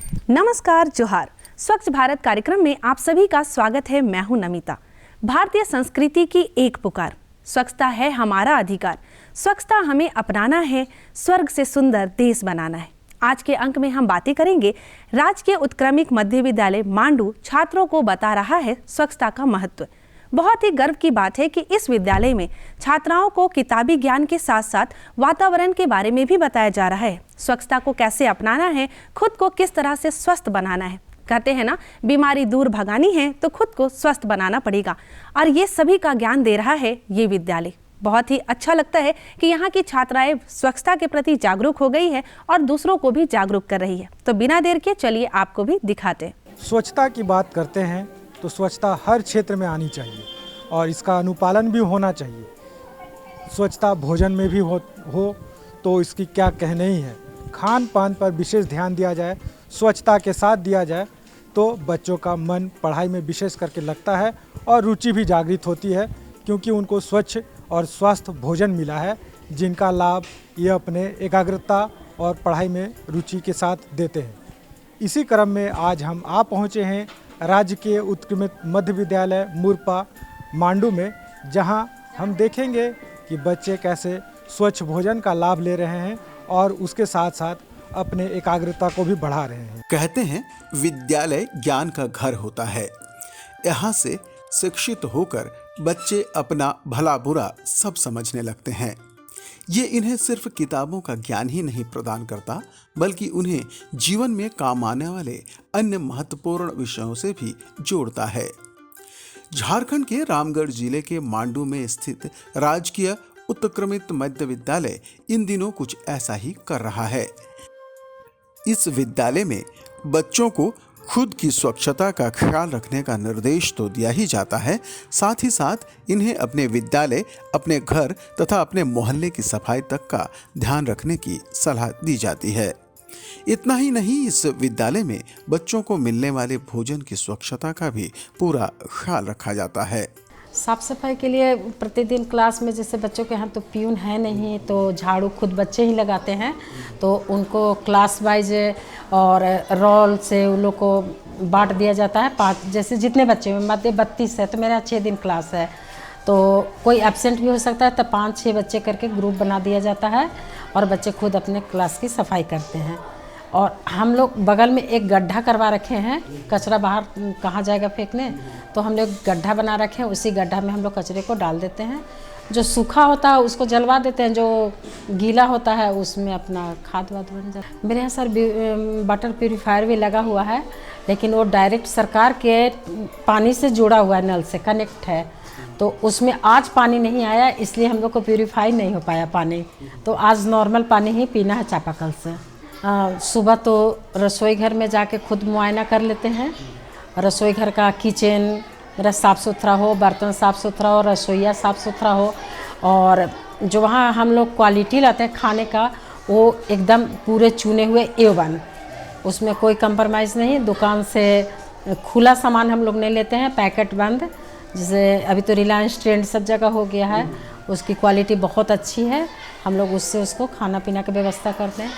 नमस्कार, जोहार। स्वच्छ भारत कार्यक्रम में आप सभी का स्वागत है। मैं हूं नमिता। भारतीय संस्कृति की एक पुकार, स्वच्छता है हमारा अधिकार। स्वच्छता हमें अपनाना है, स्वर्ग से सुंदर देश बनाना है। आज के अंक में हम बातें करेंगे। राजकीय उत्क्रमिक मध्य विद्यालय मांडू छात्रों को बता रहा है स्वच्छता का महत्व। बहुत ही गर्व की बात है कि इस विद्यालय में छात्राओं को किताबी ज्ञान के साथ साथ वातावरण के बारे में भी बताया जा रहा है। स्वच्छता को कैसे अपनाना है, खुद को किस तरह से स्वस्थ बनाना है। कहते हैं ना, बीमारी दूर भगानी है तो खुद को स्वस्थ बनाना पड़ेगा, और ये सभी का ज्ञान दे रहा है ये विद्यालय। बहुत ही अच्छा लगता है कि यहाँ की छात्राएं स्वच्छता के प्रति जागरूक हो गई है और दूसरों को भी जागरूक कर रही है। तो बिना देर के चलिए आपको भी दिखाते हैं। स्वच्छता की बात करते हैं तो स्वच्छता हर क्षेत्र में आनी चाहिए और इसका अनुपालन भी होना चाहिए। स्वच्छता भोजन में भी हो तो इसकी क्या कहने ही है। खान पान पर विशेष ध्यान दिया जाए, स्वच्छता के साथ दिया जाए तो बच्चों का मन पढ़ाई में विशेष करके लगता है और रुचि भी जागृत होती है, क्योंकि उनको स्वच्छ और स्वस्थ भोजन मिला है, जिनका लाभ ये अपने एकाग्रता और पढ़ाई में रुचि के साथ देते हैं। इसी क्रम में आज हम आ पहुँचे हैं राज्य के उत्क्रमित मध्य विद्यालय मुरपा मांडू में, जहां हम देखेंगे कि बच्चे कैसे स्वच्छ भोजन का लाभ ले रहे हैं और उसके साथ साथ अपने एकाग्रता को भी बढ़ा रहे हैं। कहते हैं विद्यालय ज्ञान का घर होता है। यहाँ से शिक्षित होकर बच्चे अपना भला बुरा सब समझने लगते हैं। ये इन्हें सिर्फ किताबों का ज्ञान ही नहीं प्रदान करता, बल्कि उन्हें जीवन में काम आने वाले अन्य महत्वपूर्ण विषयों से भी जोड़ता है। झारखंड के रामगढ़ जिले के मांडू में स्थित राजकीय उत्क्रमित मध्य विद्यालय इन दिनों कुछ ऐसा ही कर रहा है। इस विद्यालय में बच्चों को खुद की स्वच्छता का ख्याल रखने का निर्देश तो दिया ही जाता है, साथ ही साथ इन्हें अपने विद्यालय, अपने घर तथा अपने मोहल्ले की सफाई तक का ध्यान रखने की सलाह दी जाती है। इतना ही नहीं, इस विद्यालय में बच्चों को मिलने वाले भोजन की स्वच्छता का भी पूरा ख्याल रखा जाता है। साफ सफाई के लिए प्रतिदिन क्लास में, जैसे बच्चों के यहाँ तो प्यून है नहीं, तो झाड़ू खुद बच्चे ही लगाते हैं, तो उनको क्लास वाइज और रोल से उन लोग को बांट दिया जाता है। 5 जैसे जितने बच्चे हैं, मध्य 32 है तो मेरा 6 दिन क्लास है, तो कोई एब्सेंट भी हो सकता है, तो 5-6 बच्चे करके ग्रुप बना दिया जाता है और बच्चे खुद अपने क्लास की सफाई करते हैं। और हम लोग बगल में एक गड्ढा करवा रखे हैं, कचरा बाहर कहाँ जाएगा फेंकने, तो हम लोग गड्ढा बना रखे हैं, उसी गड्ढा में हम लोग कचरे को डाल देते हैं। जो सूखा होता है उसको जलवा देते हैं, जो गीला होता है उसमें अपना खाद वाद बन जाता है। मेरे यहाँ सर वाटर प्यूरीफायर भी लगा हुआ है, लेकिन वो डायरेक्ट सरकार के पानी से जुड़ा हुआ है, नल से कनेक्ट है, तो उसमें आज पानी नहीं आया, इसलिए हम लोग को प्यूरीफाई नहीं हो पाया पानी, तो आज नॉर्मल पानी ही पीना है चापाकल से। सुबह तो रसोई घर में जाके खुद मुआयना कर लेते हैं। रसोई घर का किचन मेरा साफ़ सुथरा हो, बर्तन साफ़ सुथरा हो, रसोईया साफ़ सुथरा हो, और जो वहाँ हम लोग क्वालिटी लाते हैं खाने का, वो एकदम पूरे चुने हुए A1, उसमें कोई कंप्रोमाइज़ नहीं। दुकान से खुला सामान हम लोग नहीं लेते हैं, पैकेट बंद। जैसे अभी तो रिलायंस ट्रेंड सब जगह हो गया है, उसकी क्वालिटी बहुत अच्छी है, हम लोग उससे उसको खाना पीना की व्यवस्था करते हैं।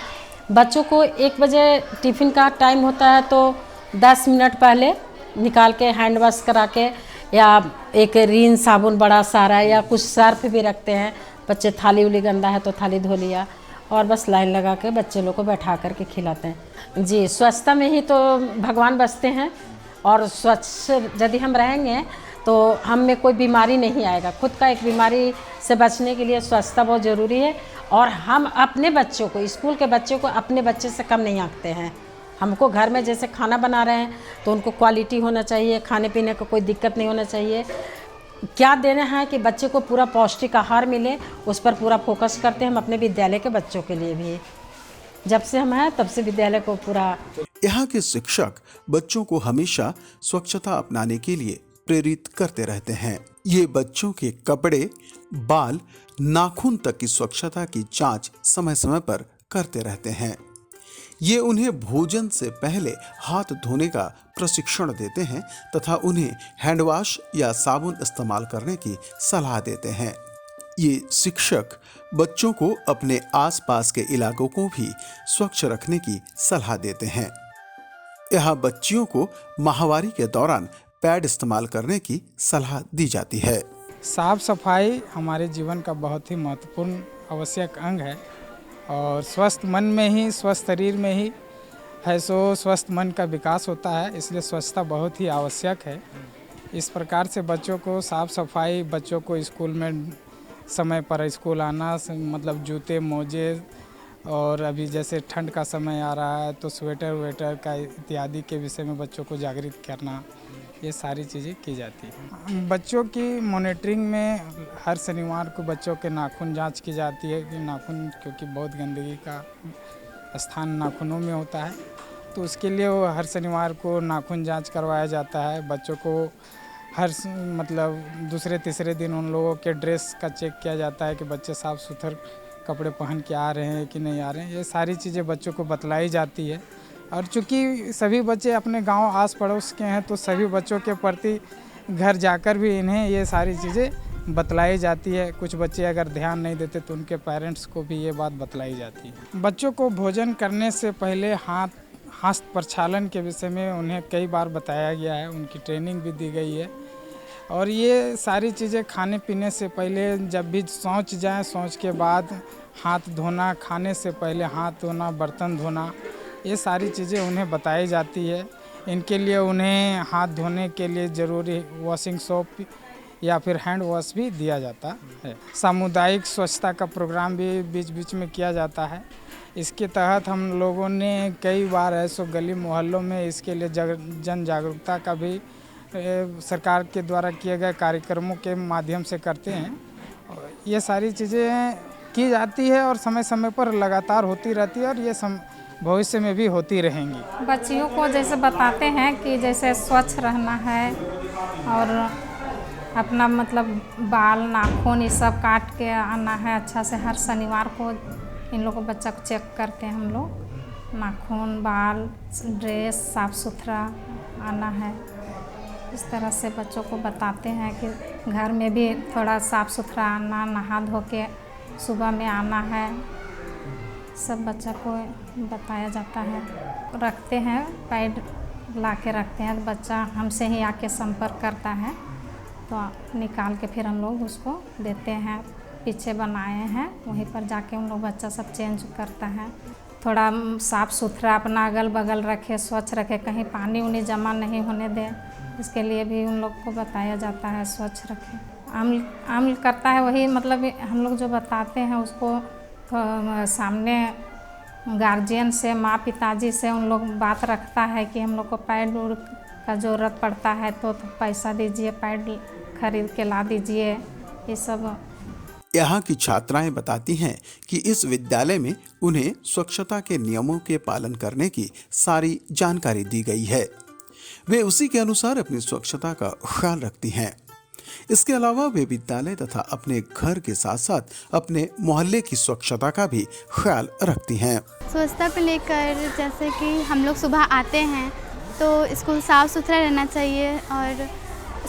बच्चों को 1 बजे टिफ़िन का टाइम होता है, तो 10 मिनट पहले निकाल के हैंड वॉश करा के, या एक रीन साबुन बड़ा सारा, या कुछ सर्फ भी रखते हैं। बच्चे थाली उली गंदा है तो थाली धो लिया, और बस लाइन लगा के बच्चे लोग को बैठा करके खिलाते हैं। जी, स्वच्छता में ही तो भगवान बसते हैं, और स्वच्छ यदि हम रहेंगे तो हम में कोई बीमारी नहीं आएगा। खुद का एक बीमारी से बचने के लिए स्वच्छता बहुत ज़रूरी है, और हम अपने बच्चों को, स्कूल के बच्चों को अपने बच्चे से कम नहीं आंकते हैं। हमको घर में जैसे खाना बना रहे हैं तो उनको क्वालिटी होना चाहिए, खाने पीने का कोई दिक्कत नहीं होना चाहिए। क्या देना है कि बच्चे को पूरा पौष्टिक आहार मिले, उस पर पूरा फोकस करते हैं हम अपने विद्यालय के बच्चों के लिए भी। जब से हम हैं तब से विद्यालय को पूरा। यहाँ के शिक्षक बच्चों को हमेशा स्वच्छता अपनाने के लिए प्रेरित करते रहते हैं। ये बच्चों के कपड़े, बाल, नाखून तक की स्वच्छता की जांच समय समय पर करते रहते हैं। ये उन्हें भोजन से पहले हाथ धोने का प्रशिक्षण देते हैं तथा उन्हें हैंडवॉश या साबुन इस्तेमाल करने की सलाह देते हैं। ये शिक्षक बच्चों को अपने आसपास के इलाकों को भी स्वच्छ रखने की सलाह देते हैं। यहाँ बच्चियों को माहवारी के दौरान पैड इस्तेमाल करने की सलाह दी जाती है। साफ सफाई हमारे जीवन का बहुत ही महत्वपूर्ण आवश्यक अंग है और स्वस्थ मन में ही, स्वस्थ शरीर में ही है सो स्वस्थ मन का विकास होता है, इसलिए स्वच्छता बहुत ही आवश्यक है। इस प्रकार से बच्चों को साफ सफाई, बच्चों को स्कूल में समय पर स्कूल आना, मतलब जूते मोजे, और अभी जैसे ठंड का समय आ रहा है तो स्वेटर वेटर का इत्यादि के विषय में बच्चों को जागृत करना, ये सारी चीज़ें की जाती हैं। बच्चों की मॉनिटरिंग में हर शनिवार को बच्चों के नाखून जांच की जाती है कि नाखून, क्योंकि बहुत गंदगी का स्थान नाखूनों में होता है, तो उसके लिए वो हर शनिवार को नाखून जांच करवाया जाता है। बच्चों को हर मतलब दूसरे तीसरे दिन उन लोगों के ड्रेस का चेक किया जाता है कि बच्चे साफ सुथरे कपड़े पहन के आ रहे हैं कि नहीं आ रहे हैं। ये सारी चीज़ें बच्चों को बतलाई जाती है। और चूँकि सभी बच्चे अपने गांव आस पड़ोस के हैं तो सभी बच्चों के प्रति घर जाकर भी इन्हें ये सारी चीज़ें बतलाई जाती है। कुछ बच्चे अगर ध्यान नहीं देते तो उनके पेरेंट्स को भी ये बात बतलाई जाती है। बच्चों को भोजन करने से पहले हाथ प्रक्षालन के विषय में उन्हें कई बार बताया गया है, उनकी ट्रेनिंग भी दी गई है। और ये सारी चीज़ें खाने पीने से पहले, जब भी शौच जाएं, शौच के बाद हाथ धोना, खाने से पहले हाथ धोना, बर्तन धोना, ये सारी चीज़ें उन्हें बताई जाती है। इनके लिए उन्हें हाथ धोने के लिए ज़रूरी वॉशिंग सोप या फिर हैंड वॉश भी दिया जाता है। सामुदायिक स्वच्छता का प्रोग्राम भी बीच बीच में किया जाता है। इसके तहत हम लोगों ने कई बार ऐसो गली मोहल्लों में इसके लिए जन जागरूकता का भी सरकार के द्वारा किए गए कार्यक्रमों के माध्यम से करते हैं। ये सारी चीज़ें की जाती है और समय समय पर लगातार होती रहती है और ये भविष्य में भी होती रहेंगी। बच्चियों को जैसे बताते हैं कि जैसे स्वच्छ रहना है और अपना मतलब बाल नाखून ये सब काट के आना है अच्छा से। हर शनिवार को इन लोगों को बच्चा को चेक करते हैं हम लोग। नाखून, बाल, ड्रेस साफ सुथरा आना है। इस तरह से बच्चों को बताते हैं कि घर में भी थोड़ा साफ सुथरा आना, नहा धो के सुबह में आना है। सब बच्चा को बताया जाता है। रखते हैं, पैड ला के रखते हैं, बच्चा हमसे ही आके संपर्क करता है तो निकाल के फिर हम लोग उसको देते हैं। पीछे बनाए हैं, वहीं पर जाके उन लोग बच्चा सब चेंज करता है। थोड़ा साफ़ सुथरा अपना अगल बगल रखे, स्वच्छ रखे, कहीं पानी उनी जमा नहीं होने दे, इसके लिए भी उन लोग को बताया जाता है स्वच्छ रखें। अम्ल करता है वही, मतलब हम लोग जो बताते हैं उसको तो सामने गार्जियन से, माँ पिताजी से उन लोग बात रखता है कि हम लोग को पैड का ज़रूरत पड़ता है तो पैसा दीजिए, पैड खरीद के ला दीजिए, ये सब। यहाँ की छात्राएं बताती हैं कि इस विद्यालय में उन्हें स्वच्छता के नियमों के पालन करने की सारी जानकारी दी गई है। वे उसी के अनुसार अपनी स्वच्छता का ख्याल रखती हैं। इसके अलावा वे विद्यालय तथा अपने घर के साथ साथ अपने मोहल्ले की स्वच्छता का भी ख्याल रखती हैं। स्वच्छता को लेकर जैसे कि हम लोग सुबह आते हैं तो स्कूल साफ़ सुथरा रहना चाहिए और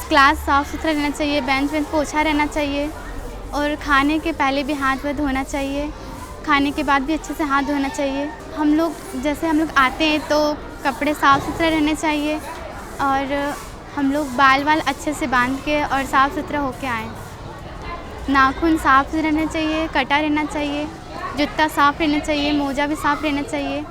क्लास साफ़ सुथरा रहना चाहिए, बेंच पोछा रहना चाहिए और खाने के पहले भी हाथ धोना चाहिए, खाने के बाद भी अच्छे से हाथ धोना चाहिए। हम लोग आते हैं तो कपड़े साफ़ सुथरे रहने चाहिए और हम लोग बाल अच्छे से बांध के और साफ़ सुथरा होके आएँ। नाखून साफ़ रहना चाहिए, कटा रहना चाहिए, जूता साफ़ रहना चाहिए, मोजा भी साफ़ रहना चाहिए,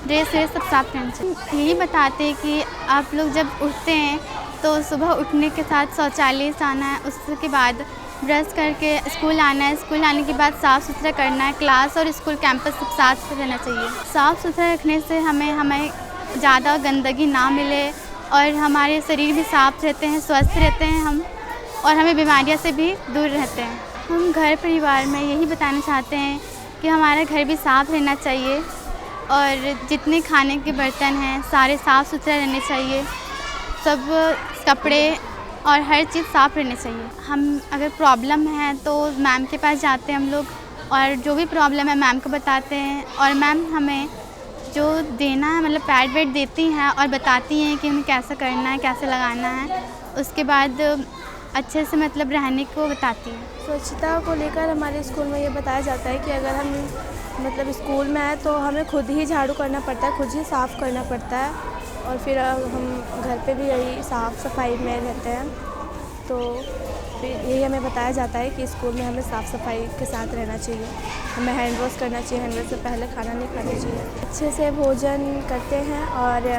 ड्रेस सब साफ़ रहना चाहिए। यही बताते हैं कि आप लोग जब उठते हैं तो सुबह उठने के साथ शौचालय से आना है, उसके बाद ब्रश करके स्कूल आना है, स्कूल आने के बाद साफ़ सुथरा करना है, क्लास और स्कूल कैंपस सब साफ़ रहना चाहिए। साफ़ सुथरा रखने से हमें ज़्यादा गंदगी ना मिले और हमारे शरीर भी साफ़ रहते हैं, स्वस्थ रहते हैं हम, और हमें बीमारियों से भी दूर रहते हैं। हम घर परिवार में यही बताना चाहते हैं कि हमारा घर भी साफ़ रहना चाहिए और जितने खाने के बर्तन हैं सारे साफ़ सुथरा रहने चाहिए, सब कपड़े और हर चीज़ साफ़ रहनी चाहिए। हम अगर प्रॉब्लम है तो मैम के पास जाते हैं हम लोग और जो भी प्रॉब्लम है मैम को बताते हैं और मैम हमें जो देना है मतलब पैड वेड देती हैं और बताती हैं कि हमें कैसे करना है, कैसे लगाना है, उसके बाद अच्छे से मतलब रहने को बताती है। स्वच्छता को लेकर हमारे स्कूल में ये बताया जाता है कि अगर हम मतलब स्कूल में आए तो हमें खुद ही झाड़ू करना पड़ता है, खुद ही साफ़ करना पड़ता है और फिर हम घर पे भी यही साफ़ सफाई में रहते हैं। तो फिर यही हमें बताया जाता है कि स्कूल में हमें साफ़ सफाई के साथ रहना चाहिए, हमें हैंड वॉश करना चाहिए, हैंड वॉश से पहले खाना नहीं खाना चाहिए, अच्छे से भोजन करते हैं। और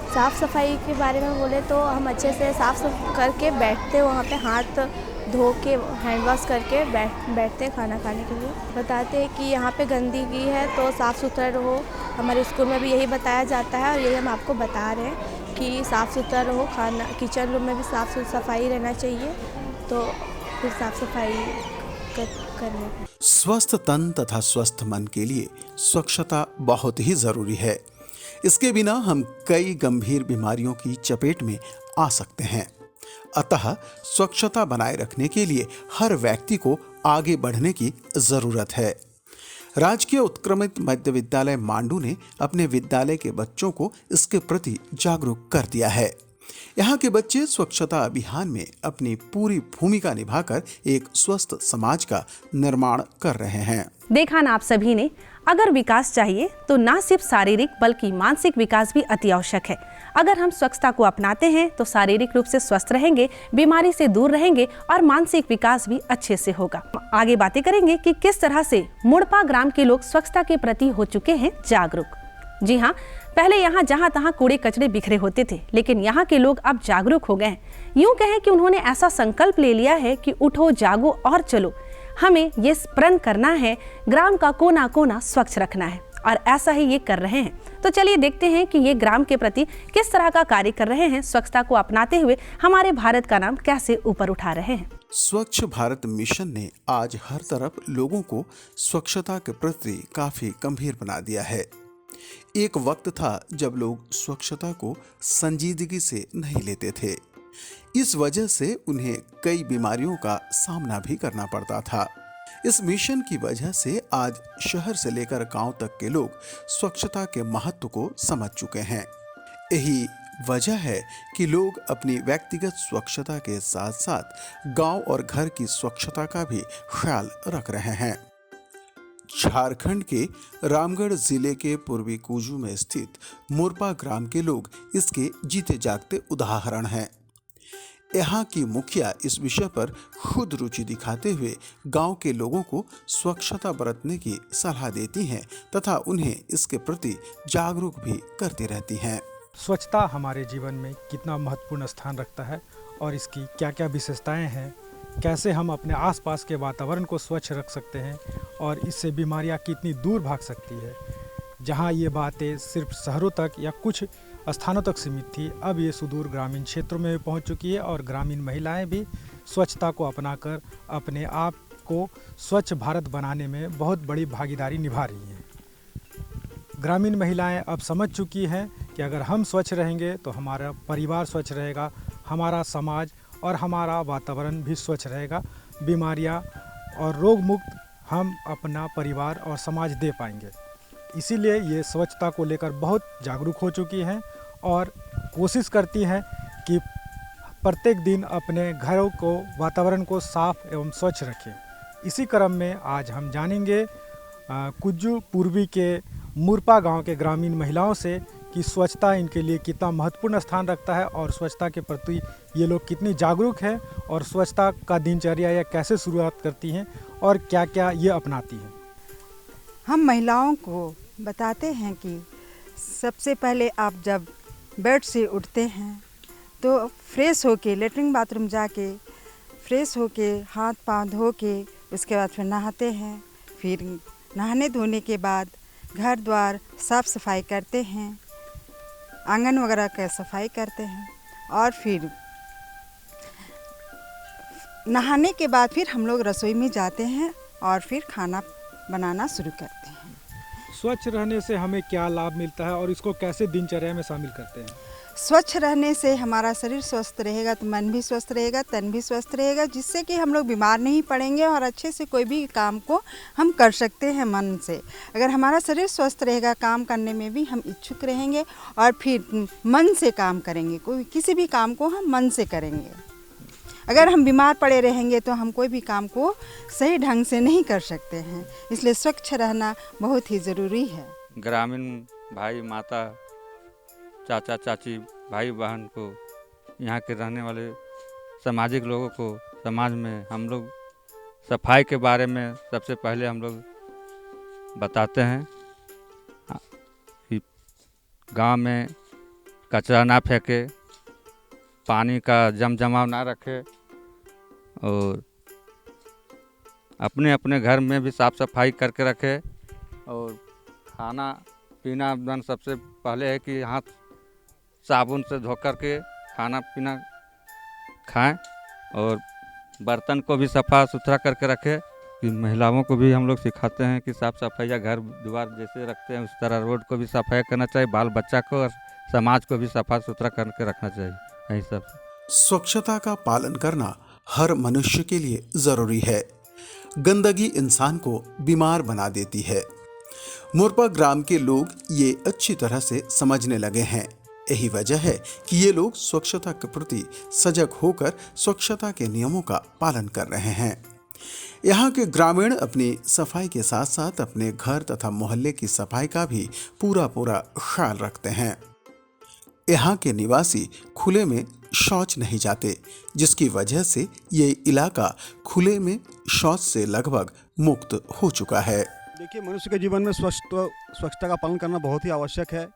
साफ़ सफाई के बारे में बोले तो हम अच्छे से साफ़ करके बैठते, वहाँ पे हाथ धो के हैंड वॉश करके बैठते हैं खाना खाने के लिए। बताते हैं कि यहाँ पे गंदगी है तो साफ़ सुथरा रहो। हमारे स्कूल में भी यही बताया जाता है और यही हम आपको बता रहे हैं कि साफ़ सुथरा रहो। खाना किचन रूम में भी साफ़ सफाई रहना चाहिए, तो फिर साफ़ सफाई करने। स्वस्थ तन तथा स्वस्थ मन के लिए स्वच्छता बहुत ही जरूरी है। इसके बिना हम कई गंभीर बीमारियों की चपेट में आ सकते हैं। अतः स्वच्छता बनाए रखने के लिए हर व्यक्ति को आगे बढ़ने की जरूरत है। राजकीय उत्क्रमित मध्य विद्यालय मांडू ने अपने विद्यालय के बच्चों को इसके प्रति जागरूक कर दिया है। यहाँ के बच्चे स्वच्छता अभियान में अपनी पूरी भूमिका निभाकर एक स्वस्थ समाज का निर्माण कर रहे हैं। देखा ना आप सभी ने, अगर विकास चाहिए तो ना सिर्फ शारीरिक बल्कि मानसिक विकास भी अति आवश्यक है। अगर हम स्वच्छता को अपनाते हैं तो शारीरिक रूप से स्वस्थ रहेंगे, बीमारी से दूर रहेंगे और मानसिक विकास भी अच्छे से होगा। आगे बातें करेंगे कि किस तरह से मुड़पा ग्राम के लोग स्वच्छता के प्रति हो चुके हैं जागरूक। जी हाँ, पहले यहाँ जहाँ तहाँ कूड़े कचरे बिखरे होते थे, लेकिन यहाँ के लोग अब जागरूक हो गए हैं। यूं कहें कि उन्होंने ऐसा संकल्प ले लिया है कि उठो जागो और चलो, हमें ये प्रण करना है, ग्राम का कोना कोना स्वच्छ रखना है, और ऐसा ही ये कर रहे हैं। तो चलिए देखते हैं कि ये ग्राम के प्रति किस तरह का कार्य कर रहे हैं, स्वच्छता को अपनाते हुए हमारे भारत का नाम कैसे ऊपर उठा रहे हैं। स्वच्छ भारत मिशन ने आज हर तरफ लोगों को स्वच्छता के प्रति काफी गंभीर बना दिया है। एक वक्त था जब लोग स्वच्छता को संजीदगी से नहीं लेते थे। इस वजह से उन्हें कई बीमारियों का सामना भी करना पड़ता था। इस मिशन की वजह से आज शहर से लेकर गांव तक के लोग स्वच्छता के महत्व को समझ चुके हैं। यही वजह है कि लोग अपनी व्यक्तिगत स्वच्छता के साथ साथ गांव और घर की स्वच्छता का भी ख्याल रख रहे हैं। झारखंड के रामगढ़ जिले के पूर्वी कुजू में स्थित मुड़पा ग्राम के लोग इसके जीते जागते उदाहरण हैं। यहाँ की मुखिया इस विषय पर खुद रुचि दिखाते हुए गांव के लोगों को स्वच्छता बरतने की सलाह देती हैं तथा उन्हें इसके प्रति जागरूक भी करती रहती हैं। स्वच्छता हमारे जीवन में कितना महत्वपूर्ण स्थान रखता है और इसकी क्या क्या विशेषताएं हैं, कैसे हम अपने आसपास के वातावरण को स्वच्छ रख सकते हैं और इससे बीमारियां कितनी दूर भाग सकती है। जहां ये बातें सिर्फ शहरों तक या कुछ स्थानों तक सीमित थी, अब ये सुदूर ग्रामीण क्षेत्रों में भी पहुंच चुकी है और ग्रामीण महिलाएं भी स्वच्छता को अपनाकर अपने आप को स्वच्छ भारत बनाने में बहुत बड़ी भागीदारी निभा रही हैं। ग्रामीण महिलाएं अब समझ चुकी हैं कि अगर हम स्वच्छ रहेंगे तो हमारा परिवार स्वच्छ रहेगा, हमारा समाज और हमारा वातावरण भी स्वच्छ रहेगा। बीमारियां और रोग मुक्त हम अपना परिवार और समाज दे पाएंगे। इसीलिए ये स्वच्छता को लेकर बहुत जागरूक हो चुकी हैं और कोशिश करती हैं कि प्रत्येक दिन अपने घरों को, वातावरण को साफ एवं स्वच्छ रखें। इसी क्रम में आज हम जानेंगे कुज्जू पूर्वी के मुड़पा गांव के ग्रामीण महिलाओं से कि स्वच्छता इनके लिए कितना महत्वपूर्ण स्थान रखता है और स्वच्छता के प्रति ये लोग कितनी जागरूक हैं और स्वच्छता का दिनचर्या या कैसे शुरुआत करती हैं और क्या क्या ये अपनाती हैं। हम महिलाओं को बताते हैं कि सबसे पहले आप जब बेड से उठते हैं तो फ्रेश होके लेटरिन बाथरूम जाके फ्रेश होके हाथ पाँव धो के उसके बाद फिर नहाते हैं। फिर नहाने धोने के बाद घर द्वार साफ़ सफाई करते हैं, आंगन वगैरह का सफाई करते हैं और फिर नहाने के बाद फिर हम लोग रसोई में जाते हैं और फिर खाना बनाना शुरू करते हैं। स्वच्छ रहने से हमें क्या लाभ मिलता है और इसको कैसे दिनचर्या में शामिल करते हैं? स्वच्छ रहने से हमारा शरीर स्वस्थ रहेगा तो मन भी स्वस्थ रहेगा, तन भी स्वस्थ रहेगा, जिससे कि हम लोग बीमार नहीं पड़ेंगे और अच्छे से कोई भी काम को हम कर सकते हैं मन से। अगर हमारा शरीर स्वस्थ रहेगा, काम करने में भी हम इच्छुक रहेंगे और फिर मन से काम करेंगे। कोई किसी भी काम को हम मन से करेंगे। अगर हम बीमार पड़े रहेंगे तो हम कोई भी काम को सही ढंग से नहीं कर सकते हैं। इसलिए स्वच्छ रहना बहुत ही ज़रूरी है। ग्रामीण भाई माता चाचा चाची भाई बहन को, यहाँ के रहने वाले सामाजिक लोगों को, समाज में हम लोग सफाई के बारे में सबसे पहले हम लोग बताते हैं कि गांव में कचरा ना फेंके, पानी का जमाव ना रखे और अपने अपने घर में भी साफ़ सफाई करके रखे। और खाना पीना एकदम सबसे पहले है कि हाथ साबुन से धो कर के खाना पीना खाएं और बर्तन को भी सफ़ा सुथरा करके रखें। कि महिलाओं को भी हम लोग सिखाते हैं कि साफ़ सफाई या घर द्वार जैसे रखते हैं उस तरह रोड को भी सफाई करना चाहिए, बाल बच्चा को और समाज को भी सफ़ा सुथरा करके रखना चाहिए। यही सब स्वच्छता का पालन करना हर मनुष्य के लिए जरूरी है। गंदगी इंसान को बीमार बना देती है। मोरपा ग्राम के लोग ये अच्छी तरह से समझने लगे हैं। यही वजह है कि ये लोग स्वच्छता के प्रति सजग होकर स्वच्छता के नियमों का पालन कर रहे हैं। यहाँ के ग्रामीण अपनी सफाई के साथ साथ अपने घर तथा मोहल्ले की सफाई का भी पूरा ख्याल रखते हैं। यहाँ के निवासी खुले में शौच नहीं जाते, जिसकी वजह से ये इलाका खुले में शौच से लगभग मुक्त हो चुका है। देखिए, मनुष्य के जीवन में स्वच्छता का पालन करना बहुत ही आवश्यक है।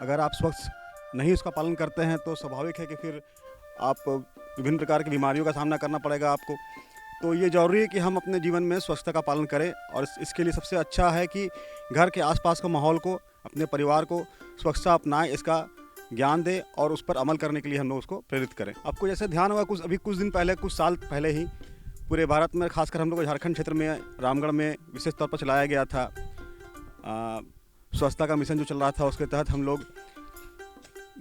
अगर आप स्वच्छ नहीं उसका पालन करते हैं तो स्वाभाविक है कि फिर आप विभिन्न प्रकार की बीमारियों का सामना करना पड़ेगा आपको। तो ये ज़रूरी है कि हम अपने जीवन में स्वच्छता का पालन करें और इसके लिए सबसे अच्छा है कि घर के आसपास के माहौल को, अपने परिवार को स्वच्छता अपनाएं, इसका ज्ञान दें और उस पर अमल करने के लिए हम लोग उसको प्रेरित करें। आपको जैसे ध्यान होगा कुछ दिन पहले, कुछ साल पहले ही पूरे भारत में, खासकर हम लोग झारखंड क्षेत्र में रामगढ़ में विशेष तौर पर चलाया गया था स्वच्छता का मिशन जो चल रहा था। उसके तहत हम लोग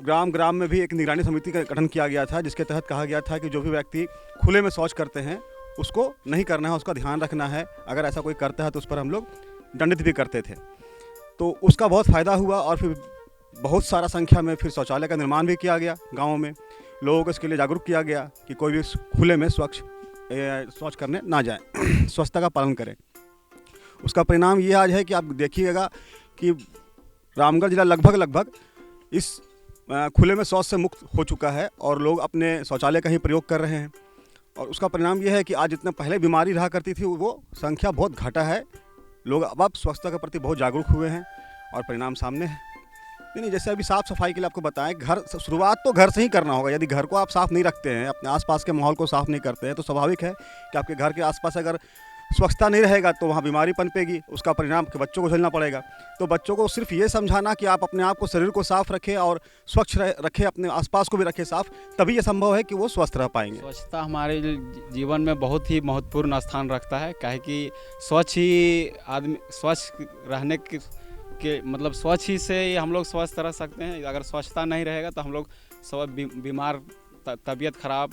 ग्राम में भी एक निगरानी समिति का गठन किया गया था, जिसके तहत कहा गया था कि जो भी व्यक्ति खुले में शौच करते हैं उसको नहीं करना है, उसका ध्यान रखना है। अगर ऐसा कोई करता है तो उस पर हम लोग दंडित भी करते थे। तो उसका बहुत फ़ायदा हुआ और फिर बहुत सारा संख्या में फिर शौचालय का निर्माण भी किया गया। गाँव में लोगों को इसके लिए जागरूक किया गया कि कोई भी खुले में शौच करने ना जाए, स्वच्छता का पालन करें। उसका परिणाम ये आज है कि आप देखिएगा कि रामगढ़ जिला लगभग इस खुले में शौच से मुक्त हो चुका है और लोग अपने शौचालय का ही प्रयोग कर रहे हैं। और उसका परिणाम ये है कि आज जितना पहले बीमारी रहा करती थी वो संख्या बहुत घटा है। लोग अब स्वच्छता के प्रति बहुत जागरूक हुए हैं और परिणाम सामने है। नहीं, जैसे अभी साफ़ सफाई के लिए आपको बताएं, शुरुआत तो घर से ही करना होगा। यदि घर को आप साफ़ नहीं रखते हैं, अपने आसपास के माहौल को साफ़ नहीं करते हैं, तो स्वाभाविक है कि आपके घर के आसपास अगर स्वच्छता नहीं रहेगा तो वहाँ बीमारी पनपेगी। उसका परिणाम कि बच्चों को झेलना पड़ेगा। तो बच्चों को सिर्फ ये समझाना कि आप अपने आप को, शरीर को साफ़ रखें और स्वच्छ रखें, अपने आसपास को भी रखें साफ़, तभी ये संभव है कि वो स्वस्थ रह पाएंगे। स्वच्छता हमारे जीवन में बहुत ही महत्वपूर्ण स्थान रखता है। काहे कि स्वच्छ ही आदमी, स्वच्छ रहने के मतलब स्वच्छ ही से ही हम लोग स्वस्थ रह सकते हैं। अगर स्वच्छता नहीं रहेगा तो हम लोग सब बीमार, तबीयत खराब,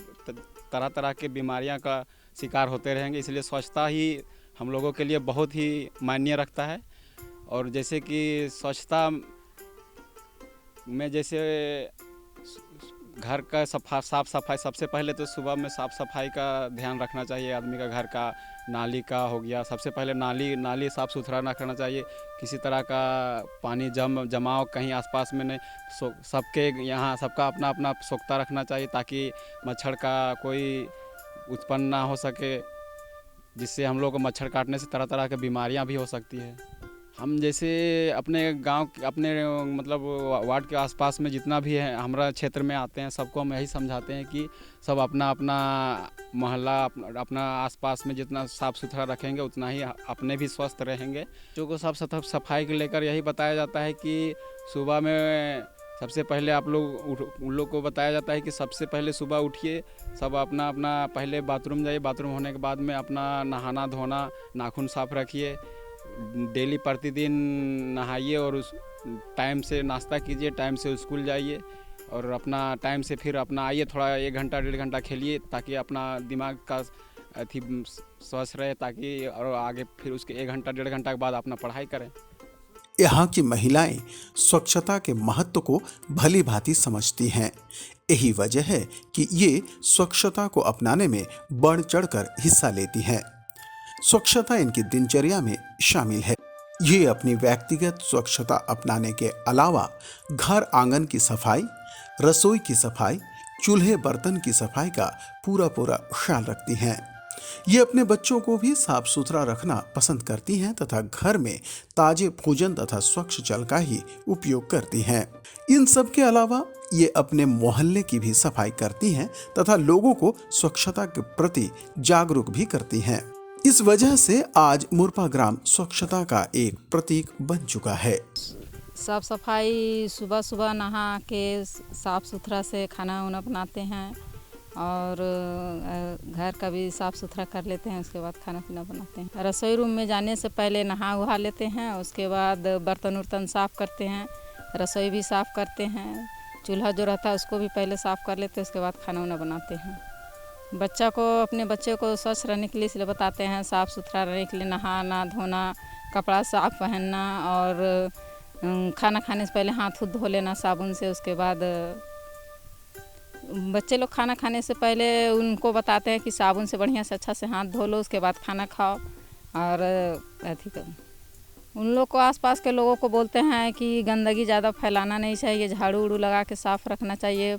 तरह तरह के बीमारियां का शिकार होते रहेंगे। इसलिए स्वच्छता ही हम लोगों के लिए बहुत ही मायने रखता है। और जैसे कि स्वच्छता में जैसे घर का साफ़ सफाई, सबसे पहले तो सुबह में साफ़ सफाई का ध्यान रखना चाहिए आदमी का। घर का नाली का हो गया, सबसे पहले नाली साफ़ सुथरा रखना चाहिए। किसी तरह का पानी जमाव कहीं आसपास में नहीं। सबके यहाँ सबका अपना अपना सोखता रखना चाहिए ताकि मच्छर का कोई उत्पन्न ना हो सके, जिससे हम लोग को मच्छर काटने से तरह तरह की बीमारियाँ भी हो सकती है। हम जैसे अपने गांव, अपने मतलब वार्ड के आसपास में जितना भी है हमारा क्षेत्र में आते हैं, सबको हम यही समझाते हैं कि सब अपना अपना मोहल्ला, अपना आसपास में जितना साफ़ सुथरा रखेंगे उतना ही अपने भी स्वस्थ रहेंगे। बच्चों को साफ सफाई को लेकर यही बताया जाता है कि सुबह में सबसे पहले आप लोग, उन लोग को बताया जाता है कि सबसे पहले सुबह उठिए, सब अपना अपना पहले बाथरूम जाइए, बाथरूम होने के बाद में अपना नहाना धोना, नाखून साफ़ रखिए, डेली प्रतिदिन नहाइए और उस टाइम से नाश्ता कीजिए, टाइम से स्कूल जाइए और अपना टाइम से फिर अपना आइए, थोड़ा 1 घंटा 1.5 घंटा खेलिए ताकि अपना दिमाग का अथी स्वस्थ रहे, ताकि और आगे फिर उसके 1 घंटा 1.5 घंटा के बाद अपना पढ़ाई करें। यहाँ की महिलाएं स्वच्छता के महत्व को भली भांति समझती हैं। यही वजह है कि ये स्वच्छता को अपनाने में बढ़ चढ़कर हिस्सा लेती हैं। स्वच्छता इनकी दिनचर्या में शामिल है। ये अपनी व्यक्तिगत स्वच्छता अपनाने के अलावा घर आंगन की सफाई, रसोई की सफाई, चूल्हे बर्तन की सफाई का पूरा ख्याल रखती हैं। ये अपने बच्चों को भी साफ सुथरा रखना पसंद करती हैं तथा घर में ताजे भोजन तथा स्वच्छ जल का ही उपयोग करती हैं। इन सब के अलावा ये अपने मोहल्ले की भी सफाई करती हैं तथा लोगों को स्वच्छता के प्रति जागरूक भी करती हैं। इस वजह से आज मुरपा ग्राम स्वच्छता का एक प्रतीक बन चुका है। साफ सफाई, सुबह सुबह नहा के साफ सुथरा से खाना वाना बनाते हैं और घर का भी साफ सुथरा कर लेते हैं। उसके बाद खाना पीना बनाते हैं। रसोई रूम में जाने से पहले नहा वहा लेते हैं। उसके बाद बर्तन उर्तन साफ़ करते हैं, रसोई भी साफ़ करते हैं, चूल्हा जो रहता है उसको भी पहले साफ़ कर लेते हैं। उसके बाद खाना वाना बनाते हैं। अपने बच्चे को स्वच्छ रहने के लिए इसलिए बताते हैं, साफ़ सुथरा रहने के लिए नहाना धोना, कपड़ा साफ पहनना और खाना खाने से पहले हाथ धो लेना साबुन से। उसके बाद बच्चे लोग खाना खाने से पहले उनको बताते हैं कि साबुन से बढ़िया से अच्छा से हाथ धो लो, उसके बाद खाना खाओ। और अथी करो, उन लोग को आसपास के लोगों को बोलते हैं कि गंदगी ज़्यादा फैलाना नहीं चाहिए, झाड़ू उड़ू लगा के साफ़ रखना चाहिए।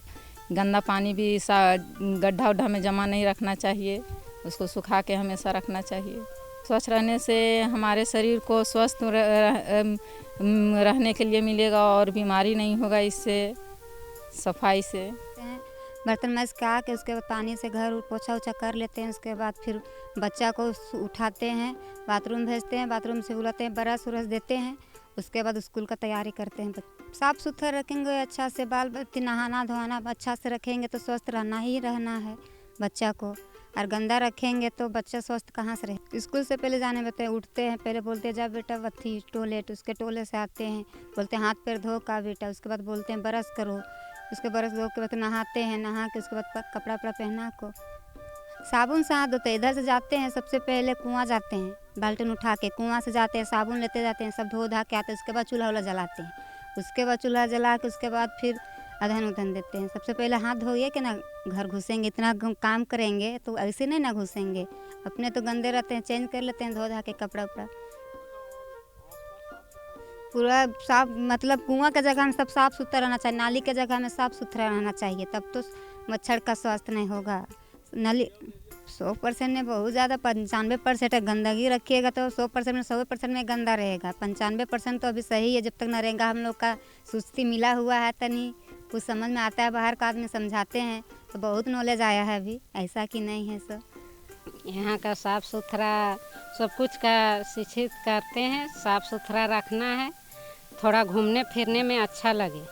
गंदा पानी भी गड्ढा उड्ढा में जमा नहीं रखना चाहिए, उसको सुखा के हमेशा रखना चाहिए। स्वच्छ रहने से हमारे शरीर को स्वस्थ रहने के लिए मिलेगा और बीमारी नहीं होगा इससे, सफाई से। बर्तन मैज का के उसके बाद पानी से घर पोछा उछा कर लेते हैं। उसके बाद फिर बच्चा को उठाते हैं, बाथरूम भेजते हैं, बाथरूम से बुलाते हैं, ब्रश उरस देते हैं। उसके बाद स्कूल का तैयारी करते हैं। साफ़ सुथरा रखेंगे, अच्छा से बाल बच्चे नहाना धोना अच्छा से रखेंगे तो स्वस्थ रहना ही रहना है बच्चा को। और गंदा रखेंगे तो बच्चा स्वस्थ कहाँ से रहे। स्कूल से पहले जाने में उठते हैं, पहले बोलते हैं जा बेटा वथी टॉयलेट, उसके टोले से आते हैं, बोलते हैं हाथ पैर धो का बेटा। उसके बाद बोलते हैं ब्रश करो, उसके ब्रश धो के बाद नहाते हैं, नहा के उसके बाद कपड़ा वपड़ा पहना को साबुन से हाथ धोते हैं। इधर से जाते हैं, सबसे पहले कुआं जाते हैं, बाल्टी उठा के कुआं से जाते हैं, साबुन लेते जाते हैं, सब धो धा के आते हैं। उसके बाद चूल्हा उल्हा जलाते हैं। उसके बाद चूल्हा जला के उसके बाद फिर अधन उधन देते हैं। सबसे पहले हाथ धोइए कि ना घर घुसेंगे, इतना काम करेंगे तो ऐसे नहीं ना घुसेंगे। अपने तो गंदे रहते हैं, चेंज कर लेते हैं, धो धा के कपड़ा उपड़ा पूरा साफ। मतलब कुआं का जगह में सब साफ़ सुथरा रहना चाहिए, नाली के जगह में साफ़ सुथरा रहना चाहिए, तब तो मच्छर का स्वास्थ्य नहीं होगा। नाली 100% में बहुत ज़्यादा 95% गंदगी रखिएगा तो 100% में 100% में गंदा रहेगा। 95% तो अभी सही है। जब तक न रहेगा, हम लोग का सुस्ती मिला हुआ है, तनी कुछ समझ में आता है, बाहर का आदमी समझाते हैं तो बहुत नॉलेज आया है अभी, ऐसा कि नहीं है। सब यहाँ का साफ़ सुथरा सब कुछ का शिक्षित करते हैं। साफ़ सुथरा रखना है, थोड़ा घूमने फिरने में अच्छा लगे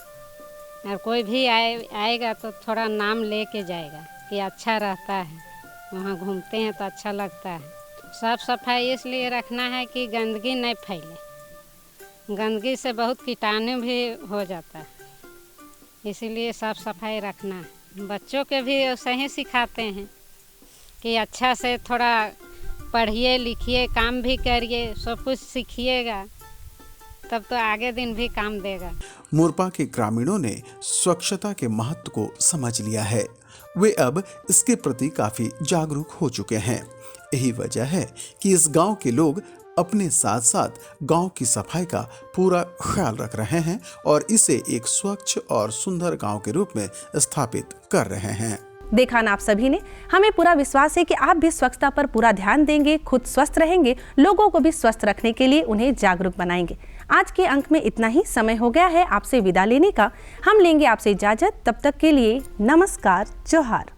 और कोई भी आएगा तो थोड़ा नाम लेके जाएगा कि अच्छा रहता है, वहाँ घूमते हैं तो अच्छा लगता है। साफ़ सफाई इसलिए रखना है कि गंदगी नहीं फैले, गंदगी से बहुत कीटाणु भी हो जाता है, इसीलिए साफ़ सफाई रखना है। बच्चों के भी सही सिखाते हैं कि अच्छा से थोड़ा पढ़िए लिखिए, काम भी करिए, सब कुछ सीखिएगा तब तो आगे दिन भी काम देगा। मुरपा के ग्रामीणों ने स्वच्छता के महत्व को समझ लिया है। वे अब इसके प्रति काफी जागरूक हो चुके हैं। यही वजह है कि इस गांव के लोग अपने साथ साथ गांव की सफाई का पूरा ख्याल रख रहे हैं और इसे एक स्वच्छ और सुंदर गांव के रूप में स्थापित कर रहे हैं। देखा ना आप सभी ने, हमें पूरा विश्वास है कि आप भी स्वच्छता पर पूरा ध्यान देंगे, खुद स्वस्थ रहेंगे, लोगों को भी स्वस्थ रखने के लिए उन्हें जागरूक बनाएंगे। आज के अंक में इतना ही। समय हो गया है आपसे विदा लेने का। हम लेंगे आपसे इजाजत। तब तक के लिए नमस्कार, जोहार।